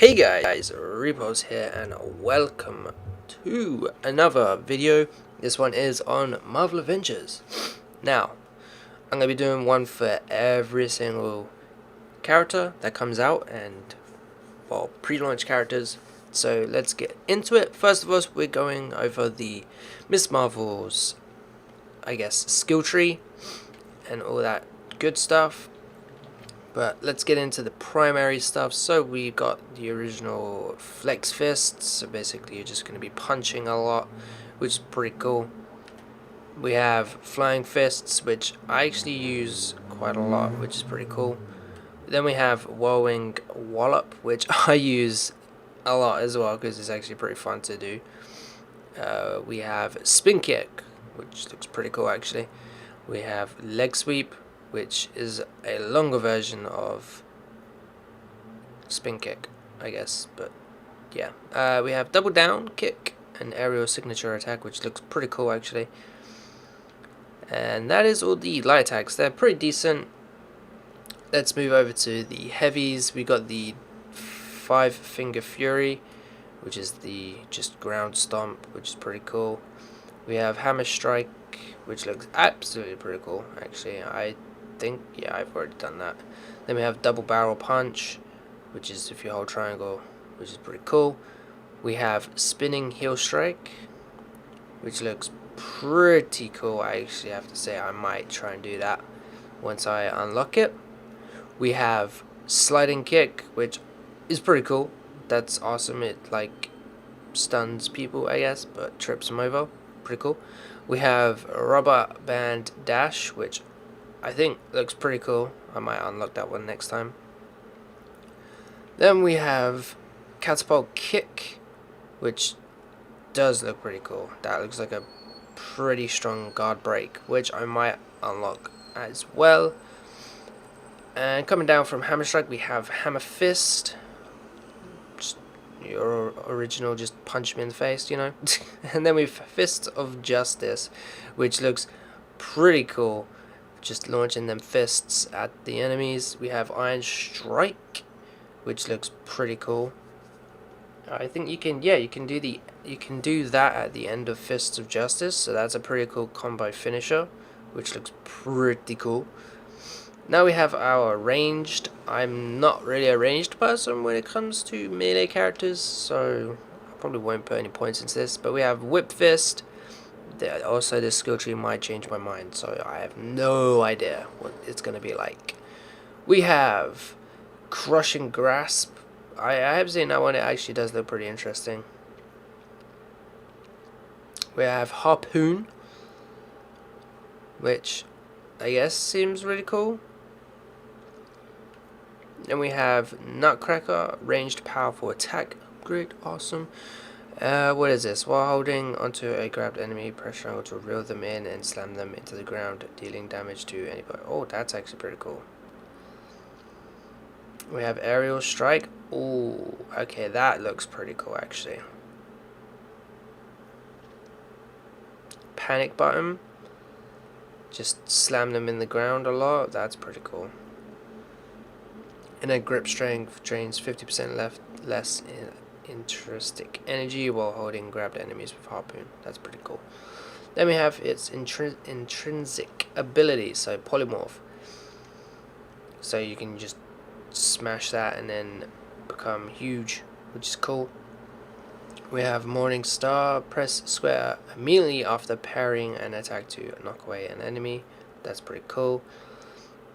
Hey guys, Repos here and welcome to another video. This one is on Marvel Avengers. Now, I'm going to be doing one for every single character that comes out and, well, pre-launch characters. So let's get into it. First of all, we're going over the Ms Marvel's, I guess, skill tree and all that good stuff. But let's get into the primary stuff. So we got the original Flex Fists. So basically you're just going to be punching a lot, which is pretty cool. We have Flying Fists, which I actually use quite a lot, which is pretty cool. Then we have Whirlwind Wallop, which I use a lot as well because it's actually pretty fun to do. We have Spin Kick, which looks pretty cool actually. We have Leg Sweep, which is a longer version of Spin Kick, I guess, but yeah. We have Double Down Kick and Aerial Signature Attack, which looks pretty cool actually. And that is all the light attacks. They're pretty decent. Let's move over to the heavies. We got the 5 Finger Fury, which is the just ground stomp, which is pretty cool. We have Hammer Strike, which looks absolutely pretty cool actually. I think, yeah, I've already done that. Then we have Double Barrel Punch, which is if you hold triangle, which is pretty cool. We have Spinning Heel Strike, which looks pretty cool. I actually have to say I might try and do that once I unlock it. We have Sliding Kick, which is pretty cool. That's awesome. It like stuns people, I guess, but trips them over. Pretty cool. We have Rubber Band Dash, which I think looks pretty cool. I might unlock that one next time. Then we have Catapult Kick, which does look pretty cool. That looks like a pretty strong guard break, which I might unlock as well. And coming down from Hammer Strike, we have Hammer Fist. Just your original, just punch me in the face, you know. And then we have Fist of Justice, which looks pretty cool. Just launching them fists at the enemies. We have Iron Strike, which looks pretty cool. I think you can do that at the end of Fists of Justice, so that's a pretty cool combo finisher, which looks pretty cool. Now we have our ranged. I'm not really a ranged person when it comes to melee characters, so I probably won't put any points into this, but we have Whip Fist. Also, this skill tree might change my mind, so I have no idea what it's going to be like. We have Crushing Grasp. I have seen that one. It actually does look pretty interesting. We have Harpoon, which I guess seems really cool. Then we have Nutcracker, ranged powerful attack upgrade, awesome. What is this? While holding onto a grabbed enemy, press triangle to reel them in and slam them into the ground, dealing damage to anybody. Oh, that's actually pretty cool. We have Aerial Strike. Oh, okay, that looks pretty cool actually. Panic Button. Just slam them in the ground a lot. That's pretty cool. And then Grip Strength drains 50% less intrinsic energy while holding grabbed enemies with Harpoon. That's pretty cool. Then we have its intrinsic ability, so Polymorph. So you can just smash that and then become huge, which is cool. We have Morning Star, press square immediately after parrying an attack to knock away an enemy. That's pretty cool.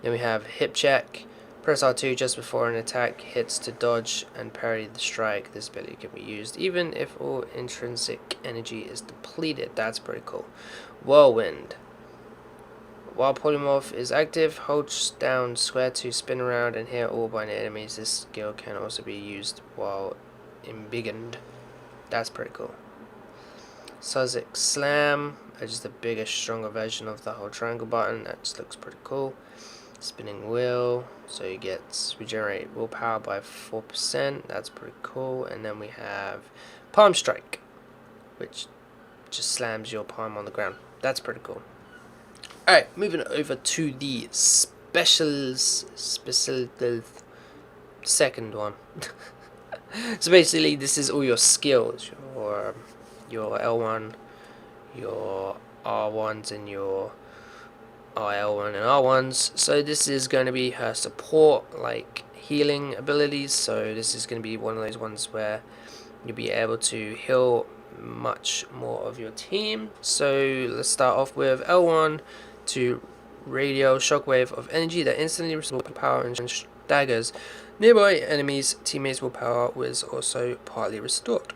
Then we have Hip Check. Press R2 just before an attack hits to dodge and parry the strike. This ability can be used even if all intrinsic energy is depleted. That's pretty cool. Whirlwind. While Polymorph is active, hold down square to spin around and hit all binary enemies. This skill can also be used while embiggened. That's pretty cool. Sizzix Slam, just a bigger, stronger version of the whole triangle button. That just looks pretty cool. Spinning Wheel, so you get regenerate willpower by 4%. That's pretty cool. And then we have Palm Strike, which just slams your palm on the ground. That's pretty cool. Alright, moving over to the special second one. So basically, this is all your skills, your L1, your R1s, and your RL1 and R1s. So this is going to be her support, like healing abilities. So this is going to be one of those ones where you'll be able to heal much more of your team. So let's start off with L1 to radio shockwave of energy that instantly restores power and daggers nearby enemies. Teammates' willpower was also partly restored.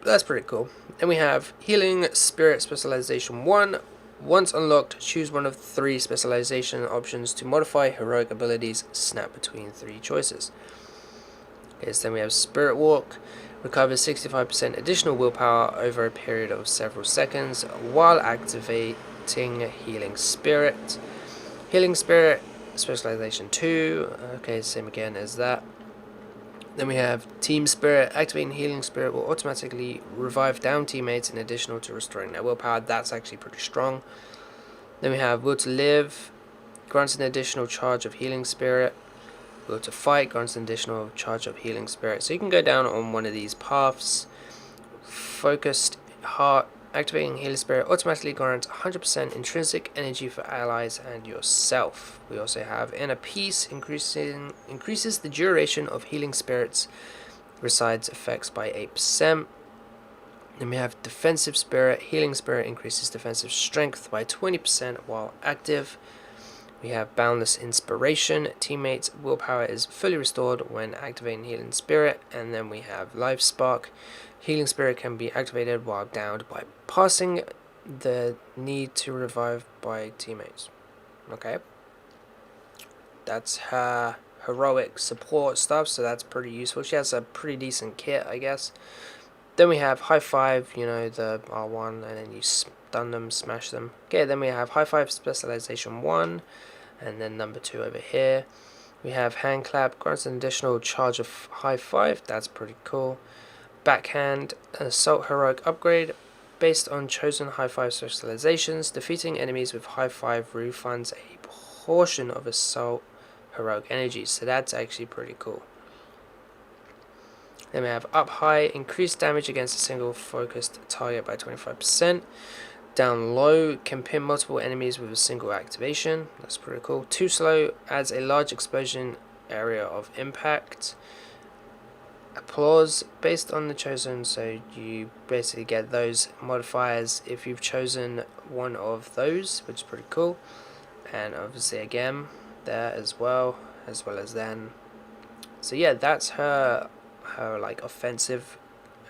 That's pretty cool. Then we have Healing Spirit Specialization 1. Once unlocked, choose one of 3 specialization options to modify heroic abilities. Snap between 3 choices. Okay, so then we have Spirit Walk. Recovers 65% additional willpower over a period of several seconds while activating Healing Spirit. Healing Spirit Specialization 2. Okay, same again as that. Then we have Team Spirit. Activating Healing Spirit will automatically revive down teammates in addition to restoring their willpower. That's actually pretty strong. Then we have Will to Live. Grants an additional charge of Healing Spirit. Will to Fight grants an additional charge of Healing Spirit. So you can go down on one of these paths. Focused Heart. Activating Healing Spirit automatically grants 100% intrinsic energy for allies and yourself. We also have Inner Peace, increases the duration of Healing Spirit's resides effects by 8%. Then we have Defensive Spirit. Healing Spirit increases defensive strength by 20% while active. We have Boundless Inspiration. Teammates' willpower is fully restored when activating Healing Spirit. And then we have Life Spark. Healing Spirit can be activated while downed by passing the need to revive by teammates. Okay. That's her heroic support stuff, so that's pretty useful. She has a pretty decent kit, I guess. Then we have High Five, you know, the R1, and then you stun them, smash them. Okay, then we have High Five Specialization 1, and then number 2 over here. We have Hand Clap, grants an additional charge of High Five, that's pretty cool. Backhand, Assault Heroic Upgrade. Based on chosen High Five specializations, defeating enemies with High Five refunds a portion of Assault Heroic energy. So that's actually pretty cool. Then we have Up High, increased damage against a single focused target by 25%. Down Low, can pin multiple enemies with a single activation. That's pretty cool. Too Slow, adds a large explosion area of impact. Applause, based on the chosen, so you basically get those modifiers if you've chosen one of those, which is pretty cool. And obviously again there as well as then. So yeah, that's her like offensive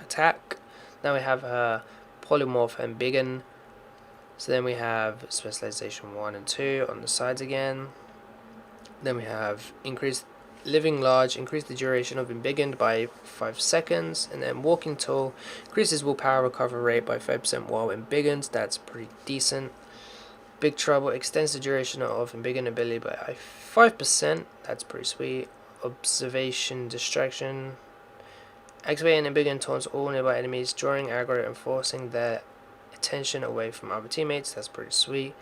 attack. Now we have her Polymorph and Embiggen. So then we have specialization 1 and 2 on the sides again. Then we have increased Living Large, increase the duration of Embiggened by 5 seconds, and then Walking Tall, increases willpower recovery rate by 5% while Embiggened, that's pretty decent. Big Trouble, extends the duration of Embiggened ability by 5%, that's pretty sweet. Observation Distraction, activating Embiggened taunts all nearby enemies, drawing aggro and forcing their attention away from other teammates, that's pretty sweet.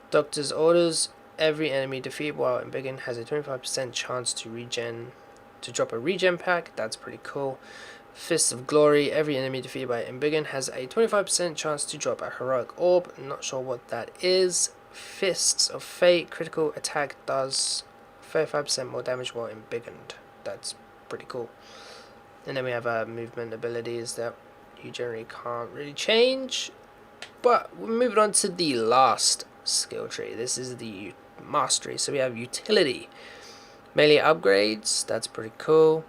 Doctor's Orders, every enemy defeated while Embiggened has a 25% chance to drop a regen pack. That's pretty cool. Fists of Glory, every enemy defeated by Embiggened has a 25% chance to drop a heroic orb. Not sure what that is. Fists of Fate, critical attack does 35% more damage while Embiggened. That's pretty cool. And then we have movement abilities that you generally can't really change. But we're moving on to the last skill tree. This is the Mastery. So we have Utility, melee upgrades, that's pretty cool.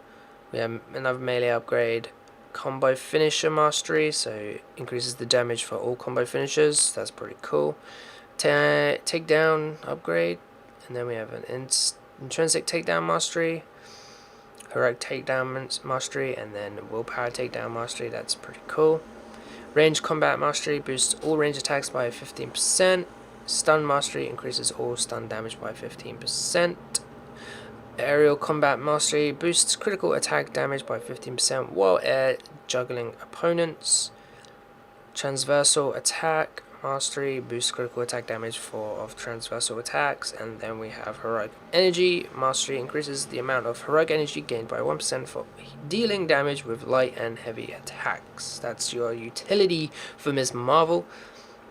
We have another melee upgrade, Combo Finisher Mastery, so increases the damage for all combo finishers, that's pretty cool. Takedown upgrade, and then we have an Intrinsic Takedown Mastery, Heroic Takedown Mastery, and then Willpower Takedown Mastery, that's pretty cool. Range Combat Mastery boosts all range attacks by 15%. Stun Mastery increases all stun damage by 15%. Aerial Combat Mastery boosts critical attack damage by 15% while air juggling opponents. Transversal Attack Mastery, boosts critical attack damage of transversal attacks. And then we have Heroic Energy Mastery, increases the amount of heroic energy gained by 1% for dealing damage with light and heavy attacks. That's your utility for Ms Marvel.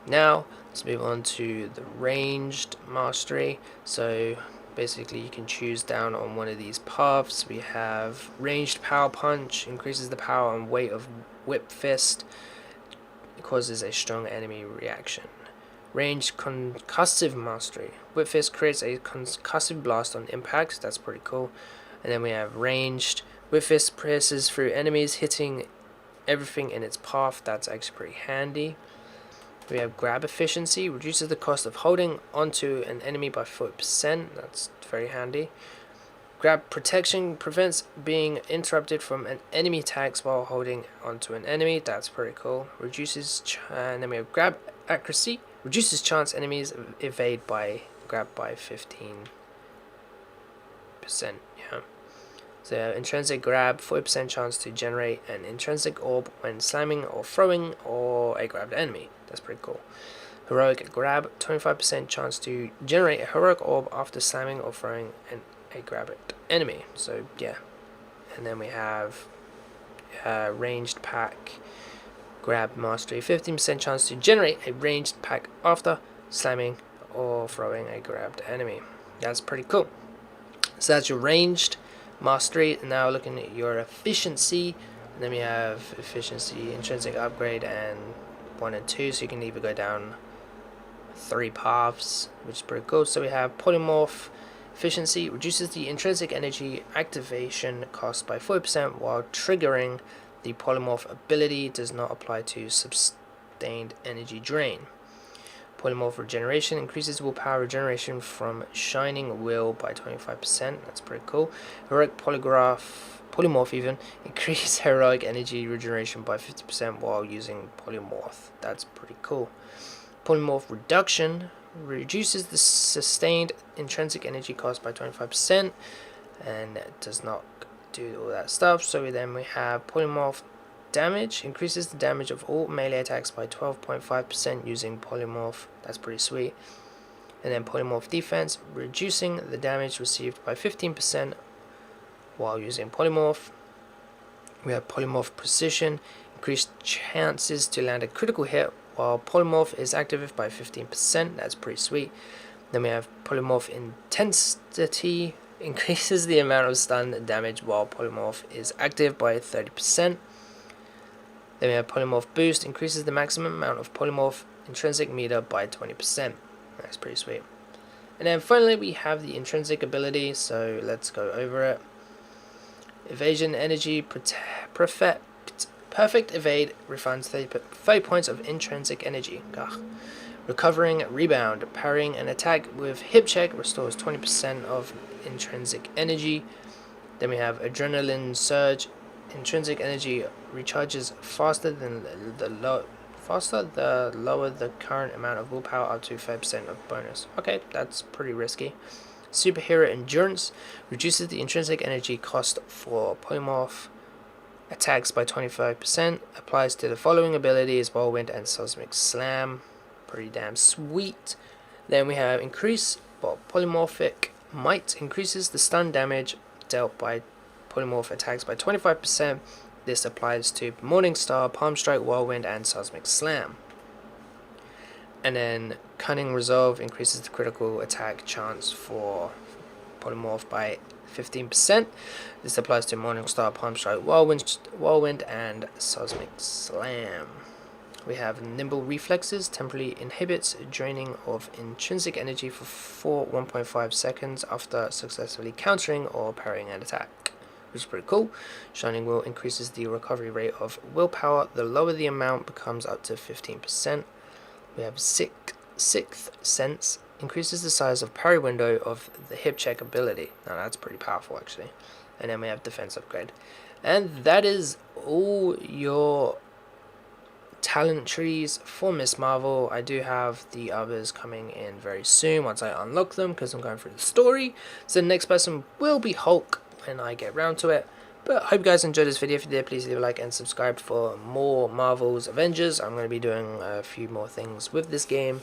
Now let's move on to the Ranged Mastery. So basically you can choose down on one of these paths. We have Ranged Power Punch, increases the power and weight of Whip Fist, causes a strong enemy reaction. Ranged Concussive Mastery, Whip Fist creates a concussive blast on impact. That's pretty cool. And then we have Ranged Whip Fist pierces through enemies, hitting everything in its path. That's actually pretty handy. We have Grab Efficiency, reduces the cost of holding onto an enemy by 40%. That's very handy. Grab Protection prevents being interrupted from an enemy attacks while holding onto an enemy. That's pretty cool. Reduces and then we have Grab Accuracy, reduces chance enemies evade by grab by 15%. Yeah. So intrinsic grab, 40% chance to generate an intrinsic orb when slamming or throwing or a grabbed enemy. That's pretty cool. Heroic grab, 25% chance to generate a heroic orb after slamming or throwing a grabbed enemy. So yeah. And then we have ranged pack grab mastery, 15% chance to generate a ranged pack after slamming or throwing a grabbed enemy. That's pretty cool. So that's your ranged mastery. Now looking at your efficiency, and then we have efficiency, intrinsic upgrade, and 1 and 2. So you can either go down 3 paths, which is pretty cool. So we have Polymorph Efficiency, reduces the intrinsic energy activation cost by 40% while triggering the polymorph ability. Does not apply to sustained energy drain. Polymorph Regeneration, increases willpower regeneration from Shining Will by 25%. That's pretty cool. Heroic Polymorph even, increase heroic energy regeneration by 50% while using Polymorph. That's pretty cool. Polymorph Reduction, reduces the sustained intrinsic energy cost by 25%, and does not do all that stuff. So then we have Polymorph Damage, increases the damage of all melee attacks by 12.5% using Polymorph. That's pretty sweet. And then Polymorph Defense, reducing the damage received by 15% while using Polymorph. We have Polymorph Precision, increased chances to land a critical hit while Polymorph is active by 15%. That's pretty sweet. Then we have Polymorph Intensity, increases the amount of stun damage while Polymorph is active by 30%. Then we have Polymorph Boost, increases the maximum amount of Polymorph intrinsic meter by 20%. That's pretty sweet. And then finally we have the intrinsic ability, so let's go over it. Evasion Energy, Perfect Evade, refunds 30 points of intrinsic energy. Recovering Rebound, parrying an attack with hip check, restores 20% of intrinsic energy. Then we have Adrenaline Surge, intrinsic energy recharges faster than the lower the current amount of willpower, up to 5% of bonus. Okay, that's pretty risky. Superhero Endurance, reduces the intrinsic energy cost for polymorph attacks by 25%, applies to the following abilities: Whirlwind and Sizzix Slam. Pretty damn sweet. Then we have Polymorphic Might, increases the stun damage dealt by polymorph attacks by 25%. This applies to Morningstar, Palm Strike, Whirlwind, and Sizzix Slam. And then Cunning Resolve, increases the critical attack chance for polymorph by 15%. This applies to Morningstar, Palm Strike, Whirlwind, and Sizzix Slam. We have Nimble Reflexes, temporarily inhibits draining of intrinsic energy for 1.5 seconds after successfully countering or parrying an attack, which is pretty cool. Shining Will, increases the recovery rate of willpower. The lower the amount becomes up to 15%. We have Sixth Sense, increases the size of parry window of the hip check ability. Now that's pretty powerful actually. And then we have Defense Upgrade. And that is all your talent trees for Ms Marvel. I do have the others coming in very soon once I unlock them, because I'm going through the story. So the next person will be Hulk when I get round to it. But I hope you guys enjoyed this video. If you did, please leave a like and subscribe for more Marvel's Avengers. I'm going to be doing a few more things with this game,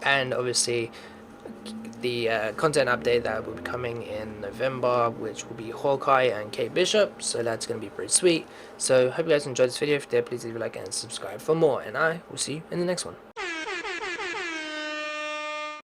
and obviously the content update that will be coming in November, which will be Hawkeye and Kate Bishop, so that's going to be pretty sweet. So hope you guys enjoyed this video. If you did, please leave a like and subscribe for more, and I will see you in the next one.